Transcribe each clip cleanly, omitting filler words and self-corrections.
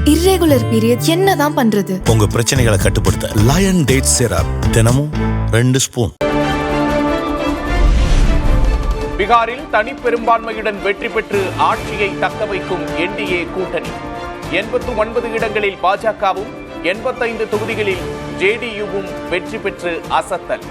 Irregular period என்னதான் பண்றது? உங்க பிரச்சனைகளை கட்டுப்படுத்த லயன் டேட் சிரப் தினமும் 2 ஸ்பூன். பீகாரில் தனி பெரும்பான்மையுடன் வெற்றி பெற்று ஆட்சியை தக்க வைக்கும் என்டிஏ கூட்டணி. 89 இடங்களில் பாஜகவும் 85 தொகுதிகளில் ஜேடியுவும் வெற்றி பெற்று அசத்தல்.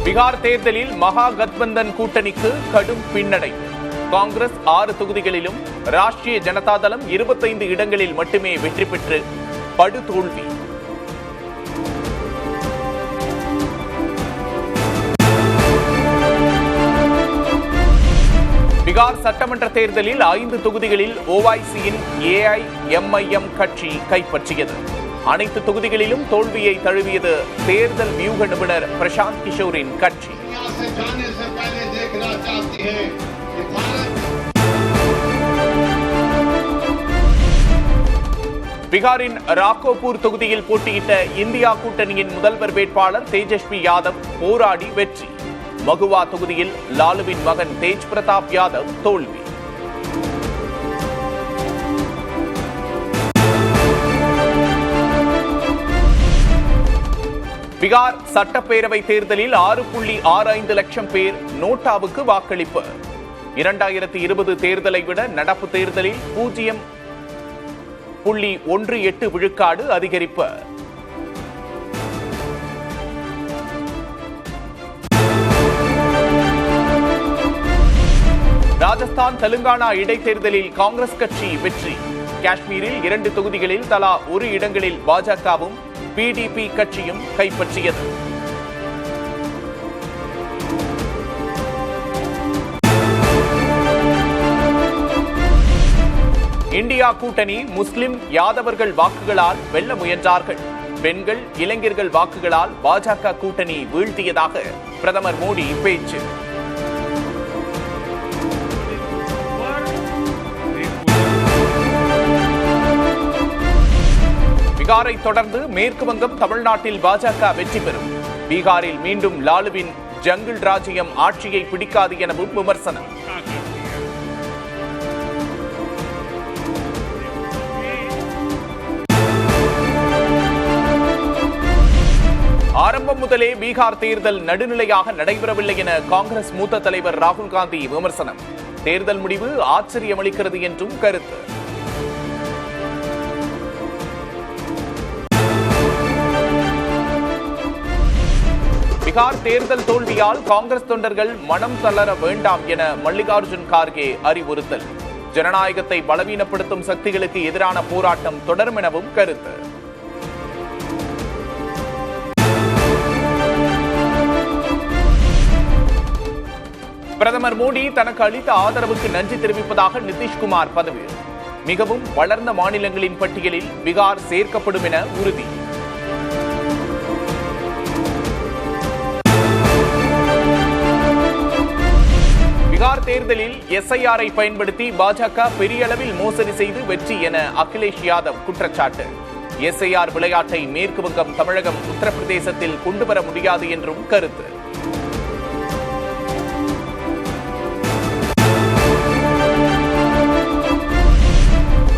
பீகார் தேர்தலில் மகா கத்பந்தன் கூட்டணிக்கு கடும் பின்னடை. காங்கிரஸ் 6 தொகுதிகளிலும் ராஷ்டிரிய ஜனதா தளம் 25 இடங்களில் மட்டுமே வெற்றி பெற்று படுதோல்வி. பீகார் சட்டமன்ற தேர்தலில் 5 தொகுதிகளில் ஓவைசியின் ஏஐஎம்ஐஎம் கட்சி கைப்பற்றியது. அனைத்து தொகுதிகளிலும் தோல்வியை தழுவியது தேர்தல் வியூக நிபுணர் பிரசாந்த் கிஷோரின் கட்சி. பீகாரின் ராக்கோபூர் தொகுதியில் போட்டியிட்ட இந்தியா கூட்டணியின் முதல்வர் வேட்பாளர் தேஜஸ்வி யாதவ் போராடி வெற்றி. மகுவா தொகுதியில் லாலுவின் மகன் தேஜ் பிரதாப் யாதவ் தோல்வி. பீகார் சட்டப்பேரவை தேர்தலில் 6.65 லட்சம் பேர் நோட்டாவுக்கு வாக்களிப்பு. 2020 தேர்தலை விட நடப்பு தேர்தலில் 0.18 விழுக்காடு அதிகரிப்பு. ராஜஸ்தான் தெலுங்கானா இடைத்தேர்தலில் காங்கிரஸ் கட்சி வெற்றி. காஷ்மீரில் 2 தொகுதிகளில் தலா 1 இடங்களில் பாஜகவும் பிடிபி கட்சியும் கைப்பற்றியது. இந்தியா கூட்டணி முஸ்லிம் யாதவர்கள் வாக்குகளால் வெல்ல முயன்றார்கள். பெண்கள் இளைஞர்கள் வாக்குகளால் பாஜக கூட்டணி வீழ்த்தியதாக பிரதமர் மோடி பேச்சு. பீகாரை தொடர்ந்து மேற்கு வங்கம் தமிழ்நாட்டில் பாஜக வெற்றி பெறும். பீகாரில் மீண்டும் லாலுவின் ஜங்கிள் ராஜ்யம் ஆட்சியை பிடிக்காது எனவும் விமர்சனம். ஆரம்பம் முதலே பீகார் தேர்தல் நடுநிலையாக நடைபெறவில்லை என காங்கிரஸ் மூத்த தலைவர் ராகுல் காந்தி விமர்சனம். தேர்தல் முடிவு ஆச்சரியமளிக்கிறது என்றும் கருத்து. பீகார் தேர்தல் தோல்வியால் காங்கிரஸ் தொண்டர்கள் மனம் தளர வேண்டாம் என மல்லிகார்ஜுன் கார்கே அறிவுறுத்தல். ஜனநாயகத்தை பலவீனப்படுத்தும் சக்திகளுக்கு எதிரான போராட்டம் தொடரும் எனவும் கருத்து. பிரதமர் மோடி தனக்கு அளித்த ஆதரவுக்கு நன்றி தெரிவிப்பதாக நிதிஷ்குமார் பதவி. மிகவும் வளர்ந்த மாநிலங்களின் பட்டியலில் பீகார் சேர்க்கப்படும் என உறுதி. பீகார் தேர்தலில் எஸ்ஐஆரை பயன்படுத்தி பாஜக பெரிய அளவில் மோசடி செய்து வெற்றி என அகிலேஷ் யாதவ் குற்றச்சாட்டு. எஸ்ஐஆர் விளையாட்டை மேற்கு வங்கம், தமிழகம், உத்தரப்பிரதேசத்தில் கொண்டுவர முடியாது என்றும் கருத்து.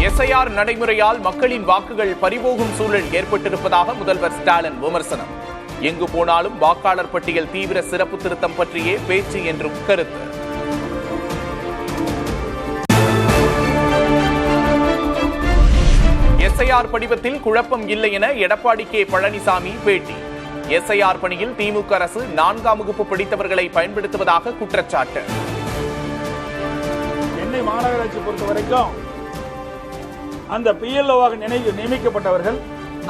எஸ்ஐஆர் நடைமுறையால் மக்களின் வாக்குகள் பறிபோகும் சூழல் ஏற்பட்டிருப்பதாக முதல்வர் ஸ்டாலின் விமர்சனம். எங்கு போனாலும் வாக்காளர் பட்டியல் தீவிர சிறப்பு திருத்தம் பற்றியே பேச்சு என்றும் கருத்து. எஸ்ஐஆர் படிவத்தில் குழப்பம் இல்லை என எடப்பாடி கே பழனிசாமி பேட்டி. எஸ்ஐஆர் பணியில் திமுக அரசு 4ஆம் வகுப்பு படித்தவர்களை பயன்படுத்துவதாக குற்றச்சாட்டு. சென்னை மாநகராட்சி பொறுத்த வரைக்கும் அந்த பிஎல்ஓவாக நியமிக்கப்பட்டவர்கள்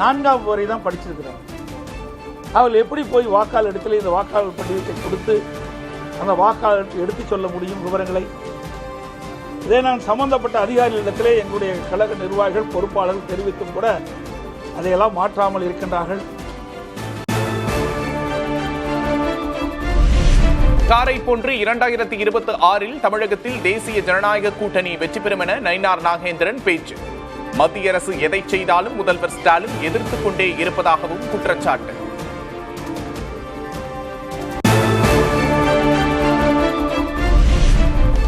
4ஆம் வரை தான் படிச்சிருக்கிறார். அவர்கள் எப்படி போய் வாக்காளர் இடத்துல இந்த வாக்காளர் படிவத்தை கொடுத்து அந்த வாக்காளருக்கு எடுத்து சொல்ல முடியும் விவரங்களை? இதை நான் சம்பந்தப்பட்ட அதிகாரிகளிடத்திலே எங்களுடைய கழக நிர்வாகிகள், பொறுப்பாளர்கள் தெரிவித்தும் கூட அதையெல்லாம் மாற்றாமல் இருக்கின்றார்கள். காரை போன்று 2026 தமிழகத்தில் தேசிய ஜனநாயக கூட்டணி வெற்றி பெறும் என நயினார் நாகேந்திரன் பேச்சு. மத்திய அரசு எதை செய்தாலும் முதல்வர் ஸ்டாலின் எதிர்த்துக் கொண்டே இருப்பதாகவும் குற்றச்சாட்டு.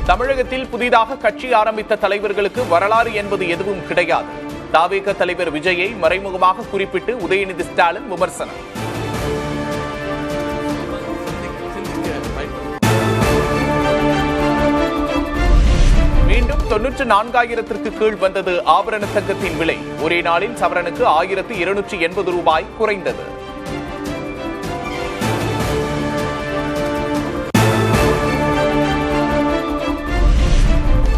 தமிழகத்தில் புதிதாக கட்சி ஆரம்பித்த தலைவர்களுக்கு வரலாறு என்பது எதுவும் கிடையாது. தவேக தலைவர் விஜயை மறைமுகமாக குறிப்பிட்டு உதயநிதி ஸ்டாலின் விமர்சனம். மீண்டும் 94,000ற்கு கீழ் வந்தது ஆபரண தங்கத்தின் விலை. ஒரே நாளில் சவரனுக்கு 1,280 ரூபாய் குறைந்தது.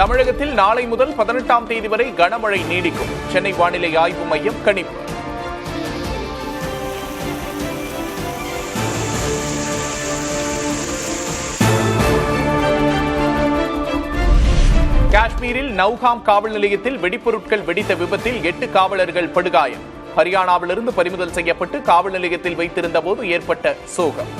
தமிழகத்தில் நாளை முதல் 18ஆம் தேதி வரை கனமழை நீடிக்கும். சென்னை வானிலை ஆய்வு மையம் கணிப்பு. காஷ்மீரில் நௌகாம் காவல் நிலையத்தில் வெடிப்பொருட்கள் வெடித்த விபத்தில் 8 காவலர்கள் படுகாயம். ஹரியானாவிலிருந்து பறிமுதல் செய்யப்பட்டு காவல் நிலையத்தில் வைத்திருந்த போது ஏற்பட்ட சோகம்.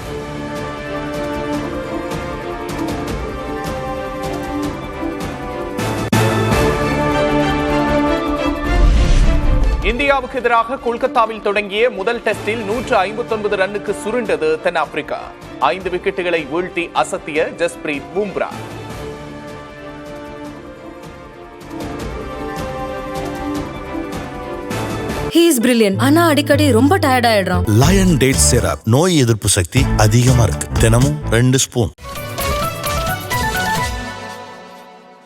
இந்தியாவுக்கு எதிராக கொல்கத்தாவில் தொடங்கிய முதல் டெஸ்டில் 159 ரன்னுக்கு சுருண்டது தென்னாப்பிரிக்கா. 5 விக்கெட்டுகளை வீழ்த்தி அசத்திய Jasprit Bumrah. He is brilliant. ஆனா அடிக்கடி ரொம்ப டயர்ட் ஆயிடுறான். லயன் டேட் சிரப் நோய் எதிர்ப்பு சக்தி அதிகமா இருக்கு. தினமும் 2 ஸ்பூன்.